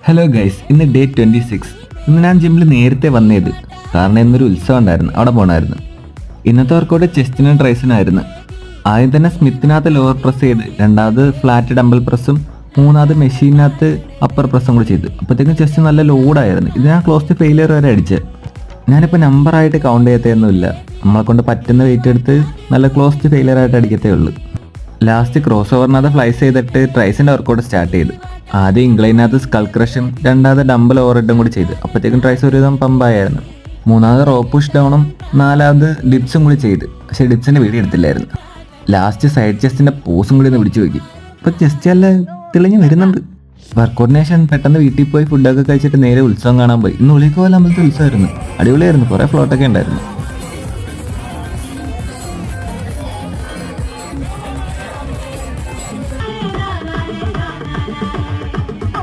Hello guys, ഇന്ന് day 26. ഇന്ന് ഞാൻ ജിമ്മിൽ നേരത്തെ വന്നത് കാരണം ഇന്നൊരു ഉത്സവം ഉണ്ടായിരുന്നു, അവിടെ പോകണമായിരുന്നു. ഇന്നത്തെ വർക്കൗട്ട് ചെസ്റ്റിനും ട്രൈസിനായിരുന്നു. ആദ്യം തന്നെ സ്മിത്തിനകത്ത് ലോവർ പ്രസ് ചെയ്ത്, രണ്ടാമത് ഫ്ലാറ്റ് ഡംബൽ പ്രസ്സും, മൂന്നാമത് മെഷീനകത്ത് അപ്പർ പ്രസ്സും കൂടി ചെയ്ത്. അപ്പോഴത്തേക്കും ചെസ്റ്റ് നല്ല ലോഡായിരുന്നു. ഇത് ഞാൻ ക്ലോസ് ടു ഫെയിലിയർ വരെ അടിച്ച്. ഞാനിപ്പോൾ നമ്പറായിട്ട് കൗണ്ട് ചെയ്യത്തൊന്നുമില്ല, നമ്മളെ കൊണ്ട് പറ്റുന്ന വെയിറ്റ് എടുത്ത് നല്ല ക്ലോസ് ടു ഫെയിലിയർ ആയിട്ട് അടിക്കത്തേ ഉള്ളൂ. ലാസ്റ്റ് ക്രോസ് ഓവറിനകത്ത് ഫ്ലൈസ് ചെയ്തിട്ട് ട്രൈസിൻ്റെ വർക്കൗട്ട് സ്റ്റാർട്ട് ചെയ്തു. ആദ്യം ഇംഗ്ലൈനകത്ത് സ്കൾ ക്രഷും, രണ്ടാമത് ഡംബൽ ഓവർ ഹെഡും കൂടി ചെയ്ത്. അപ്പോഴത്തേക്കും ട്രൈസ് ഒരുവിധം പമ്പായിരുന്നു. മൂന്നാമത് റോ പുഷ് ഡൗണും, നാലാമത് ഡിപ്സും കൂടി ചെയ്ത്. പക്ഷേ ഡിപ്സിൻ്റെ വീഡിയോ എടുത്തില്ലായിരുന്നു. ലാസ്റ്റ് സൈഡ് ചെസ്റ്റിൻ്റെ പോസും കൂടി ഒന്ന് പിടിച്ചു നോക്കി. ഇപ്പോൾ ചെസ്റ്റ് നല്ല തെളിഞ്ഞ് വരുന്നുണ്ട്. വർക്കൗട്ടിന് ശേഷം പെട്ടെന്ന് വീട്ടിൽ പോയി ഫുഡൊക്കെ കഴിച്ചിട്ട് നേരെ ഉത്സവം കാണാൻ പോയി. ഇന്ന് ഉളിക്കോല അമ്പലത്തിൽ ഉത്സവമായിരുന്നു. അടിപൊളിയായിരുന്നു, കുറേ ഫ്ലോട്ടൊക്കെ ഉണ്ടായിരുന്നു.